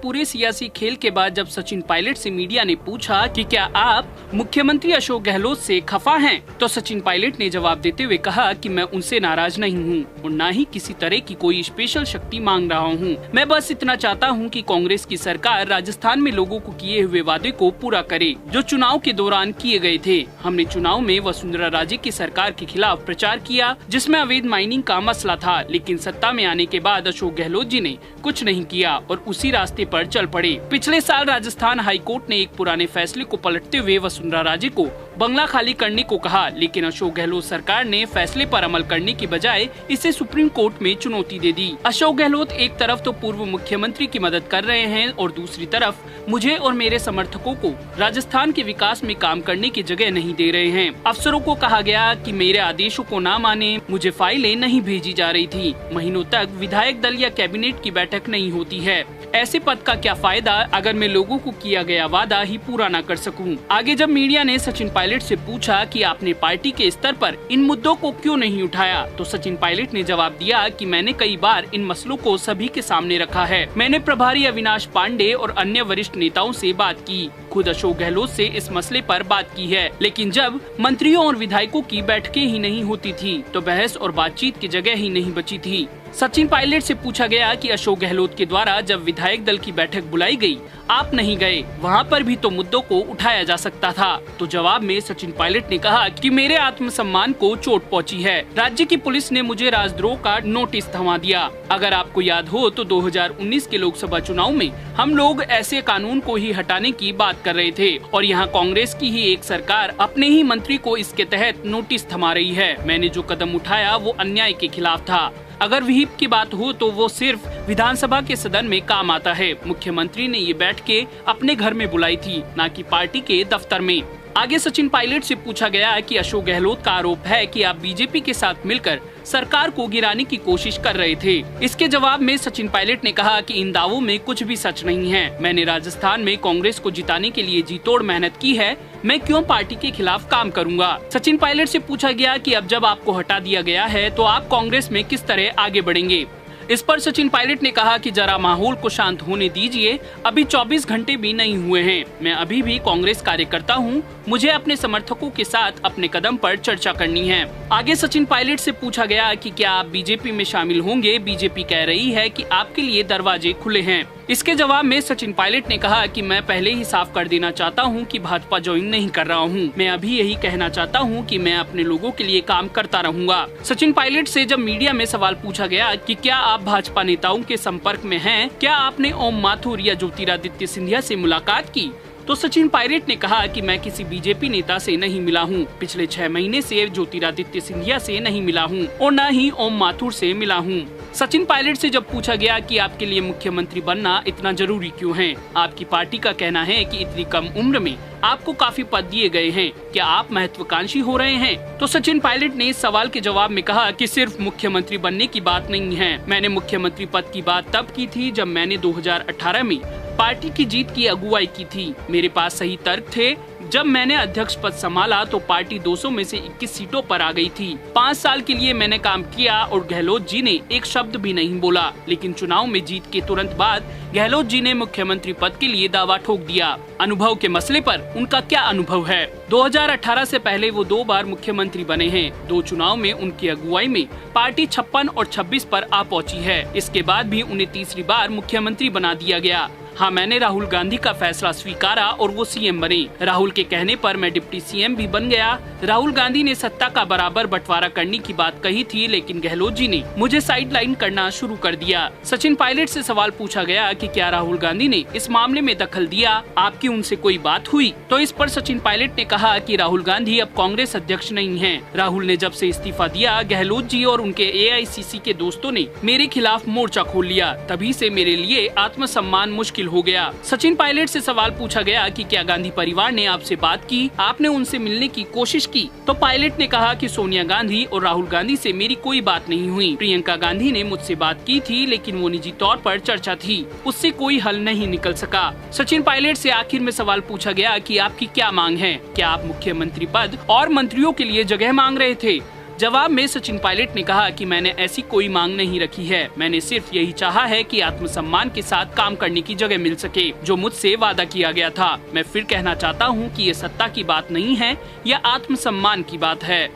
पूरे सियासी खेल के बाद जब सचिन पायलट से मीडिया ने पूछा कि क्या आप मुख्यमंत्री अशोक गहलोत से खफा हैं, तो सचिन पायलट ने जवाब देते हुए कहा कि मैं उनसे नाराज नहीं हूं और न ही किसी तरह की कोई स्पेशल शक्ति मांग रहा हूं। मैं बस इतना चाहता हूं कि कांग्रेस की सरकार राजस्थान में लोगों को किए हुए वादे को पूरा करे जो चुनाव के दौरान किए गए थे। हमने चुनाव में वसुंधरा राजे की सरकार के खिलाफ प्रचार किया जिसमें अवैध माइनिंग का मसला था, लेकिन सत्ता में आने के बाद अशोक गहलोत जी ने कुछ नहीं किया और उसी रास्ते पर चल पड़े। पिछले साल राजस्थान हाईकोर्ट ने एक पुराने फैसले को पलटते हुए वसुंधरा राजे को बंगला खाली करने को कहा, लेकिन अशोक गहलोत सरकार ने फैसले पर अमल करने की बजाय इसे सुप्रीम कोर्ट में चुनौती दे दी। अशोक गहलोत एक तरफ तो पूर्व मुख्यमंत्री की मदद कर रहे हैं और दूसरी तरफ मुझे और मेरे समर्थकों को राजस्थान के विकास में काम करने की जगह नहीं दे रहे हैं। अफसरों को कहा गया कि मेरे आदेशों को न माने, मुझे फाइलें नहीं भेजी जा रही थी। महीनों तक विधायक दल या कैबिनेट की बैठक नहीं होती है। ऐसे पद का क्या फायदा अगर मैं लोगों को किया गया वादा ही पूरा न कर सकूं। आगे जब मीडिया ने सचिन पायलट से पूछा कि आपने पार्टी के स्तर पर इन मुद्दों को क्यों नहीं उठाया, तो सचिन पायलट ने जवाब दिया कि मैंने कई बार इन मसलों को सभी के सामने रखा है। मैंने प्रभारी अविनाश पांडे और अन्य वरिष्ठ नेताओं से बात की, खुद अशोक गहलोत से इस मसले पर बात की है, लेकिन जब मंत्रियों और विधायकों की बैठकें ही नहीं होती थी तो बहस और बातचीत की जगह ही नहीं बची थी। सचिन पायलट से पूछा गया कि अशोक गहलोत के द्वारा जब विधायक दल की बैठक बुलाई गई, आप नहीं गए, वहां पर भी तो मुद्दों को उठाया जा सकता था। तो जवाब में सचिन पायलट ने कहा कि मेरे आत्मसम्मान को चोट पहुंची है। राज्य की पुलिस ने मुझे राजद्रोह का नोटिस थमा दिया। अगर आपको याद हो तो 2019 के लोकसभा चुनाव में हम लोग ऐसे कानून को ही हटाने की बात कर रहे थे और यहाँ कांग्रेस की ही एक सरकार अपने ही मंत्री को इसके तहत नोटिस थमा रही है। मैंने जो कदम उठाया वो अन्याय के खिलाफ था। अगर विहिप की बात हो तो वो सिर्फ विधानसभा के सदन में काम आता है। मुख्यमंत्री ने ये बैठकें अपने घर में बुलाई थी, न कि पार्टी के दफ्तर में। आगे सचिन पायलट से पूछा गया कि अशोक गहलोत का आरोप है कि आप बीजेपी के साथ मिलकर सरकार को गिराने की कोशिश कर रहे थे। इसके जवाब में सचिन पायलट ने कहा कि इन दावों में कुछ भी सच नहीं है। मैंने राजस्थान में कांग्रेस को जिताने के लिए जी तोड़ मेहनत की है, मैं क्यों पार्टी के खिलाफ काम करूंगा। सचिन पायलट से पूछा गया कि अब जब आपको हटा दिया गया है तो आप कांग्रेस में किस तरह आगे बढ़ेंगे। इस पर सचिन पायलट ने कहा कि जरा माहौल को शांत होने दीजिए, अभी 24 घंटे भी नहीं हुए हैं। मैं अभी भी कांग्रेस कार्यकर्ता हूं, मुझे अपने समर्थकों के साथ अपने कदम पर चर्चा करनी है। आगे सचिन पायलट से पूछा गया कि क्या आप बीजेपी में शामिल होंगे। बीजेपी कह रही है कि आपके लिए दरवाजे खुले हैं। इसके जवाब में सचिन पायलट ने कहा कि मैं पहले ही साफ कर देना चाहता हूं कि भाजपा ज्वाइन नहीं कर रहा हूं। मैं अभी यही कहना चाहता हूं कि मैं अपने लोगों के लिए काम करता रहूंगा। सचिन पायलट से जब मीडिया में सवाल पूछा गया कि क्या आप भाजपा नेताओं के संपर्क में हैं, क्या आपने ओम माथुर या ज्योतिरादित्य सिंधिया से मुलाकात की, तो सचिन पायलट ने कहा कि मैं किसी बीजेपी नेता से नहीं मिला हूं। पिछले 6 महीने से ज्योतिरादित्य सिंधिया से नहीं मिला हूं और न ही ओम माथुर से मिला हूं। सचिन पायलट से जब पूछा गया कि आपके लिए मुख्यमंत्री बनना इतना जरूरी क्यों है, आपकी पार्टी का कहना है कि इतनी कम उम्र में आपको काफी पद दिए गए हैं, क्या आप महत्वाकांक्षी हो रहे हैं, तो सचिन पायलट ने इस सवाल के जवाब में कहा कि सिर्फ मुख्यमंत्री बनने की बात नहीं है। मैंने मुख्यमंत्री पद की बात तब की थी जब मैंने 2018 में पार्टी की जीत की अगुवाई की थी। मेरे पास सही तर्क थे। जब मैंने अध्यक्ष पद संभाला तो पार्टी 200 में से 21 सीटों पर आ गई थी। 5 साल के लिए मैंने काम किया और गहलोत जी ने एक शब्द भी नहीं बोला, लेकिन चुनाव में जीत के तुरंत बाद गहलोत जी ने मुख्यमंत्री पद के लिए दावा ठोक दिया। अनुभव के मसले पर उनका क्या अनुभव है। 2018 से पहले वो 2 बार मुख्यमंत्री बने हैं। 2 चुनाव में उनकी अगुवाई में पार्टी 56 और 26 पर आ पहुंची है। इसके बाद भी उन्हें तीसरी बार मुख्यमंत्री बना दिया गया। हाँ, मैंने राहुल गांधी का फैसला स्वीकारा और वो सीएम बने। राहुल के कहने पर मैं डिप्टी सीएम भी बन गया। राहुल गांधी ने सत्ता का बराबर बंटवारा करने की बात कही थी, लेकिन गहलोत जी ने मुझे साइडलाइन करना शुरू कर दिया। सचिन पायलट से सवाल पूछा गया कि क्या राहुल गांधी ने इस मामले में दखल दिया, आपकी उनसे कोई बात हुई, तो इस पर सचिन पायलट ने कहा कि राहुल गांधी अब कांग्रेस अध्यक्ष नहीं है। राहुल ने जब से इस्तीफा दिया, गहलोत जी और उनके AICC के दोस्तों ने मेरे खिलाफ मोर्चा खोल लिया। तभी से मेरे लिए आत्मसम्मान मुश्किल हो गया। सचिन पायलट से सवाल पूछा गया कि क्या गांधी परिवार ने आपसे बात की, आपने उनसे मिलने की कोशिश की, तो पायलट ने कहा कि सोनिया गांधी और राहुल गांधी से मेरी कोई बात नहीं हुई। प्रियंका गांधी ने मुझसे बात की थी, लेकिन वो निजी तौर पर चर्चा थी, उससे कोई हल नहीं निकल सका। सचिन पायलट से आखिर में सवाल पूछा गया कि आपकी क्या मांग है, क्या आप मुख्यमंत्री पद और मंत्रियों के लिए जगह मांग रहे थे। जवाब में सचिन पायलट ने कहा कि मैंने ऐसी कोई मांग नहीं रखी है, मैंने सिर्फ यही चाहा है कि आत्मसम्मान के साथ काम करने की जगह मिल सके, जो मुझसे वादा किया गया था। मैं फिर कहना चाहता हूँ कि ये सत्ता की बात नहीं है, यह आत्मसम्मान की बात है।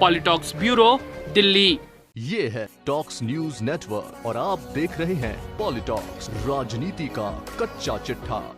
पॉलिटॉक्स ब्यूरो, दिल्ली। ये है टॉक्स न्यूज नेटवर्क और आप देख रहे हैं पॉलिटॉक्स, राजनीति का कच्चा चिट्ठा।